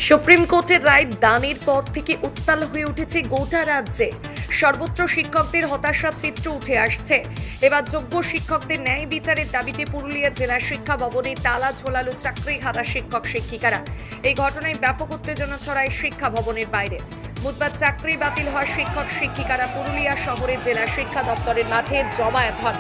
Supreme কোর্টের রায় দানের পর থেকে উত্তাল হয়ে উঠেছে গোটা রাজ্যে। সর্বত্র শিক্ষকদের হতাশার চিত্র উঠে আসছে। এবার যোগ্য শিক্ষকদের ন্যায় বিচারের দাবিতে পুরুলিয়া জেলা শিক্ষা ভবনে তালা ঝোলালো চাকরি হারা শিক্ষক শিক্ষিকারা। এই ঘটনায় ব্যাপক উত্তেজনা ছড়ায় শিক্ষা ভবনের বাইরে। বুধবার চাকরি বাতিল হওয়া শিক্ষক শিক্ষিকারা পুরুলিয়া শহরের জেলা শিক্ষা দপ্তরের মাঠে জমায়েত হন।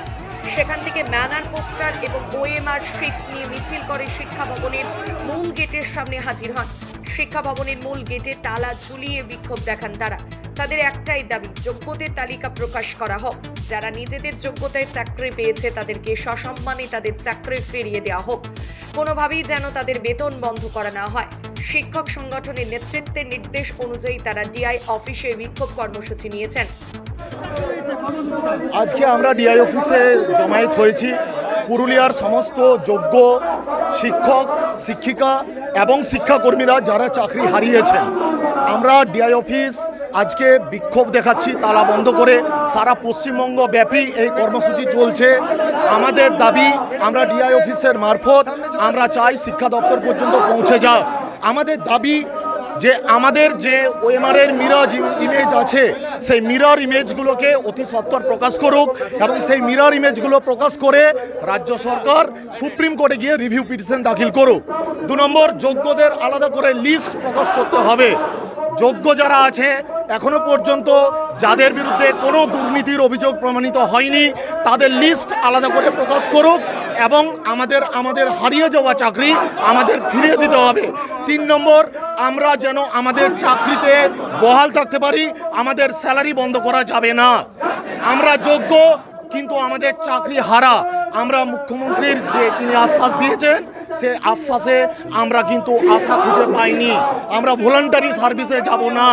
সেখান থেকে ব্যানার, পোস্টার এবং ওএমআর শিট নিয়ে মিছিল করে শিক্ষা ভবনের মূল গেটের সামনে হাজির হন। শিক্ষা ভবনের মূল গেটে তালা ঝুলিয়ে বিক্ষোভ দেখান তারা। তাদের একটাই দাবি, যোগ্যদের তালিকা প্রকাশ করা হোক। যারা নিজেদের যোগ্যতায় চাকরি পেয়েছে তাদেরকে সসম্মানে তাদের চাকরি ফিরিয়ে দেওয়া হোক। কোনোভাবেই যেন তাদের বেতন বন্ধ করা না হয়। শিক্ষক সংগঠনের নেতৃত্বের নির্দেশ অনুযায়ী তারা ডিআই অফিসে বিক্ষোভ কর্মসূচি নিয়েছেন। আজকে আমরা ডিআই অফিসে জমায়েত হয়েছি। পুরুলিয়ার সমস্ত যোগ্য শিক্ষক, শিক্ষিকা এবং শিক্ষাকর্মীরা যারা চাকরি হারিয়েছেন, আমরা ডিআই অফিস আজকে বিক্ষোভ দেখাচ্ছি তালা বন্ধ করে। সারা পশ্চিমবঙ্গ ব্যাপী এই কর্মসূচি চলছে। আমাদের দাবি, আমরা ডিআই অফিসের মারফত আমরা চাই শিক্ষা দপ্তর পর্যন্ত পৌঁছে যাক। আমাদের দাবি যে আমাদের যে ওএমআরের মিরর ইমেজ আছে, সেই মিরর ইমেজগুলোকে অতি সত্বর প্রকাশ করুক এবং সেই মিরর ইমেজগুলো প্রকাশ করে রাজ্য সরকার সুপ্রিম কোর্টে গিয়ে রিভিউ পিটিশন দাখিল করুক। 2 নম্বর, যোগ্যদের আলাদা করে লিস্ট প্রকাশ করতে হবে। যোগ্য যারা আছে এখনো পর্যন্ত যাদের বিরুদ্ধে কোনো দুর্নীতির অভিযোগ প্রমাণিত হয়নি, তাদের লিস্ট আলাদা করে প্রকাশ করুক এবং আমাদের হারিয়ে যাওয়া চাকরি আমাদের ফিরিয়ে দিতে হবে। 3 নম্বর, আমরা যেন আমাদের চাকরিতে বহাল থাকতে পারি, আমাদের স্যালারি বন্ধ করা যাবে না। আমরা যোগ্য কিন্তু আমাদের চাকরি হারা। আমরা মুখ্যমন্ত্রীর যে তিনি আশ্বাস দিয়েছেন, সে আশ্বাসে আমরা কিন্তু আশা খুঁজে পাইনি। আমরা ভলান্টারি সার্ভিসে যাব না।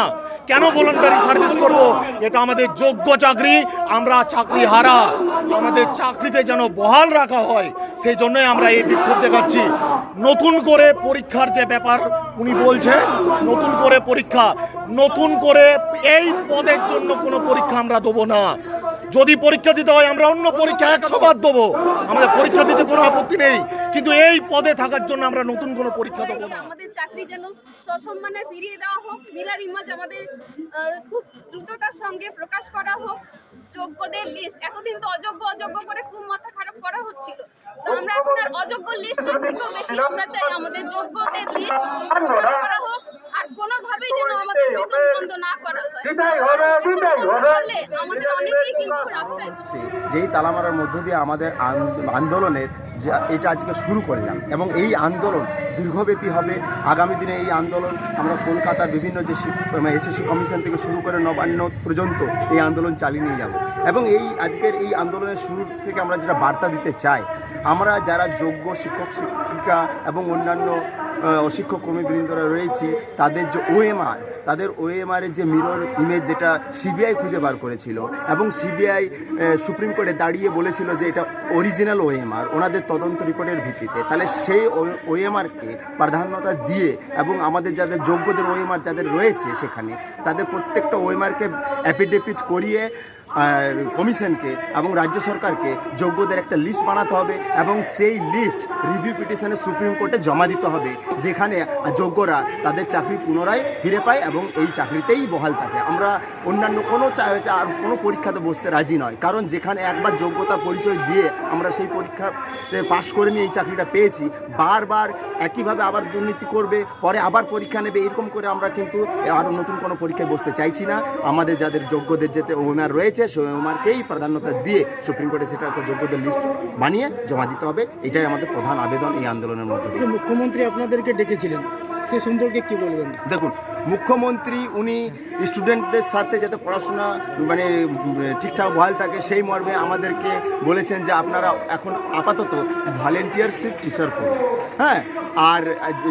কেন ভলান্টারি সার্ভিস করব? এটা আমাদের যোগ্য চাকরি, আমরা চাকরি হারা। আমাদের চাকরিতে যেন বহাল রাখা হয়, সেই জন্যই আমরা এই বিক্ষোভ দেখাচ্ছি। নতুন করে পরীক্ষার যে ব্যাপার উনি বলছেন, নতুন করে পরীক্ষা, নতুন করে এই পদের জন্য কোনো পরীক্ষা আমরা দেবো না। যদি পরীক্ষা দিতে হয় আমরা অন্য পরীক্ষা 100 বার দেবো, আমাদের পরীক্ষা দিতে কোনো আপত্তি নেই, কিন্তু এই পদে থাকার জন্য আমরা নতুন কোনো পরীক্ষা দেবো না। আমাদের চাকরি যেন সসম্মানে ফিরিয়ে দেওয়া হোক। মিলার ইমেজ আমাদের খুব দ্রুততার সঙ্গে প্রকাশ করা হোক। যোগ্যদের লিস্ট, এতদিন তো অযোগ্য করে খুব মাথা খারাপ করা হচ্ছিল, তো আমরা এখন আর অযোগ্য লিস্টের থেকেও বেশি আমরা চাই আমাদের যোগ্যদের লিস্ট প্রকাশ করা হোক। আর কোনোভাবেই যেন আমাদের বেতন বন্ধ না করা হয়। আমাদের অনেকেই কিন্তু রাস্তায় যেই তালামারার মধ্য দিয়ে আমাদের আন্দোলনের এটা আজকে শুরু করলাম এবং এই আন্দোলন দীর্ঘব্যাপী হবে। আগামী দিনে এই আন্দোলন আমরা কলকাতার বিভিন্ন যে এসএসসি কমিশন থেকে শুরু করে নবান্ন পর্যন্ত এই আন্দোলন চালিয়ে নিয়ে যাব এবং আজকের এই আন্দোলনের শুরু থেকে আমরা যেটা বার্তা দিতে চাই, আমরা যারা যোগ্য শিক্ষক শিক্ষিকা এবং অন্যান্য অশিক্ষক কর্মীবৃন্দরা রয়েছি, তাদের যে ওএমআরের যে মিরর ইমেজ যেটা সিবিআই খুঁজে বার করেছিল এবং সিবিআই সুপ্রিম কোর্টে দাঁড়িয়ে বলেছিল যে এটা অরিজিনাল ওএমআর ওনাদের তদন্ত রিপোর্টের ভিত্তিতে, তাহলে সেই ওএমআরকে প্রাধান্যতা দিয়ে এবং আমাদের যাদের যোগ্যদের ওএমআর যাদের রয়েছে সেখানে তাদের প্রত্যেকটা ওএমআরকে অ্যাফিডেভিট করিয়ে আর কমিশনকে এবং রাজ্য সরকারকে যোগ্যদের একটা লিস্ট বানাতে হবে এবং সেই লিস্ট রিভিউ পিটিশনে সুপ্রিম কোর্টে জমা দিতে হবে, যেখানে যোগ্যরা তাদের চাকরি পুনরায় ফিরে পায় এবং এই চাকরিতেই বহাল থাকে। আমরা অন্যান্য আর কোনো পরীক্ষাতে বসতে রাজি নয়, কারণ যেখানে একবার যোগ্যতার পরিচয় দিয়ে আমরা সেই পরীক্ষাতে পাশ করে নিয়ে এই চাকরিটা পেয়েছি, বারবার একইভাবে আবার দুর্নীতি করবে, পরে আবার পরীক্ষা নেবে, এরকম করে আমরা কিন্তু আরও নতুন কোনো পরীক্ষায় বসতে চাইছি না। আমাদের যাদের যোগ্যদের যেতে ওএমআর রয়েছে সেই ওএমআরকেই প্রাধান্যতা দিয়ে সুপ্রিম কোর্টে সেটা একটা যোগ্যদের লিস্ট বানিয়ে জমা দিতে হবে। এটাই আমাদের প্রধান আবেদন এই আন্দোলনের মধ্যে দিয়ে। মুখ্যমন্ত্রী আপনাদেরকে ডেকেছিলেন, সে সম্পর্কে কি বলবেন? দেখুন, মুখ্যমন্ত্রী উনি স্টুডেন্টদের স্বার্থে যাতে পড়াশোনা ঠিকঠাক বহাল থাকে সেই মর্মে আমাদেরকে বলেছেন যে আপনারা এখন আপাতত ভলেন্টিয়ারশিপ টিচার করুন। হ্যাঁ, আর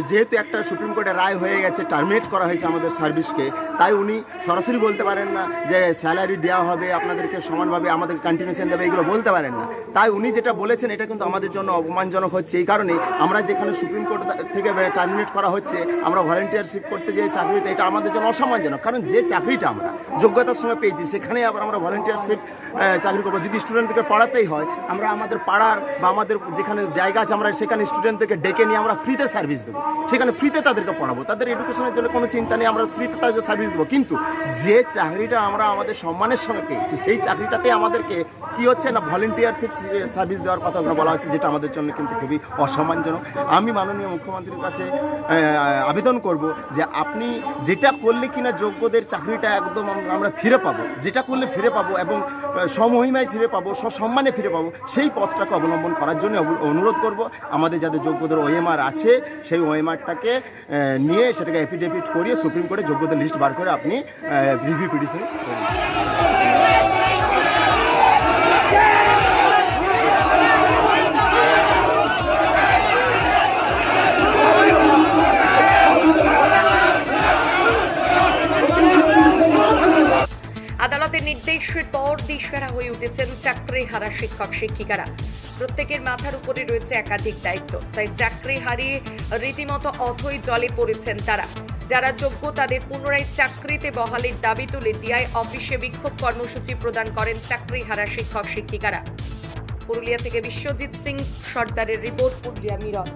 যেহেতু একটা সুপ্রিম কোর্টের রায় হয়ে গেছে, টার্মিনেট করা হয়েছে আমাদের সার্ভিসকে, তাই উনি সরাসরি বলতে পারেন না যে স্যালারি দেওয়া হবে আপনাদেরকে সমানভাবে আমাদের কন্টিনিউশন দেবে এগুলো বলতে পারেন না। তাই উনি যেটা বলেছেন এটা কিন্তু আমাদের জন্য অপমানজনক হচ্ছে। এই কারণে আমরা যেখানে সুপ্রিম কোর্ট থেকে টার্মিনেট করা হচ্ছে, আমরা ভলেন্টিয়ারশিপ করতে যে চাকরিতে, এটা আমাদের জন্য অসম্মানজনক। কারণ যে চাকরিটা আমরা যোগ্যতার সঙ্গে পেয়েছি সেখানে আবার আমরা ভলেন্টিয়ারশিপ চাকরি করবো। যদি স্টুডেন্টদেরকে পড়াতেই হয়, আমরা আমাদের পাড়ার বা আমাদের যেখানে জায়গা আছে আমরা সেখানে স্টুডেন্টদেরকে ডেকে নিয়ে আমরা ফ্রিতে সার্ভিস দেবো, সেখানে ফ্রিতে তাদেরকে পড়াবো, তাদের এডুকেশনের জন্য কোনো চিন্তা নেই, আমরা ফ্রিতে তাদের সার্ভিস দেবো। কিন্তু যে চাকরিটা আমরা আমাদের সম্মানের সঙ্গে পেয়েছি সেই চাকরিটাতে আমাদেরকে কি হচ্ছে না ভলেন্টিয়ারশিপ সার্ভিস দেওয়ার কথা বলা হচ্ছে, যেটা আমাদের জন্য কিন্তু খুবই অসম্মানজনক। আমি মাননীয় মুখ্যমন্ত্রীর কাছে আবেদন করব যে আপনি যেটা করলে কিনা যোগ্যদের চাকরিটা একদম আমরা ফিরে পাবো, যেটা করলে ফিরে পাবো এবং সমহিমায় ফিরে পাবো, সসম্মানে ফিরে পাবো, সেই পথটাকে অবলম্বন করার জন্য অনুরোধ করব। আমাদের যাদের যোগ্যদের ওএমআর আছে সেই ওএমআরটাকে নিয়ে সেটাকে এফিডেভিট করিয়ে সুপ্রিম কোর্টে যোগ্যদের লিস্ট বার করে আপনি রিভিউ পিটিশন করুন। আদালতের নির্দেশের পর দিশেহারা হয়ে উঠেছেন চাকরি হারা শিক্ষক শিক্ষিকারা। প্রত্যেকের মাথার উপরে রয়েছে একাধিক দায়িত্ব, তাই চাকরি হারিয়ে রীতিমতো অথই জলে পড়েছেন তারা। যারা যোগ্য তাদের পুনরায় চাকরিতে বহালের দাবি তুলে ডিআই অফিসে বিক্ষোভ কর্মসূচি প্রদান করেন চাকরি হারা শিক্ষক শিক্ষিকারা। পুরুলিয়া থেকে বিশ্বজিৎ সিং সর্দারের রিপোর্ট, পুরুলিয়া মিরর।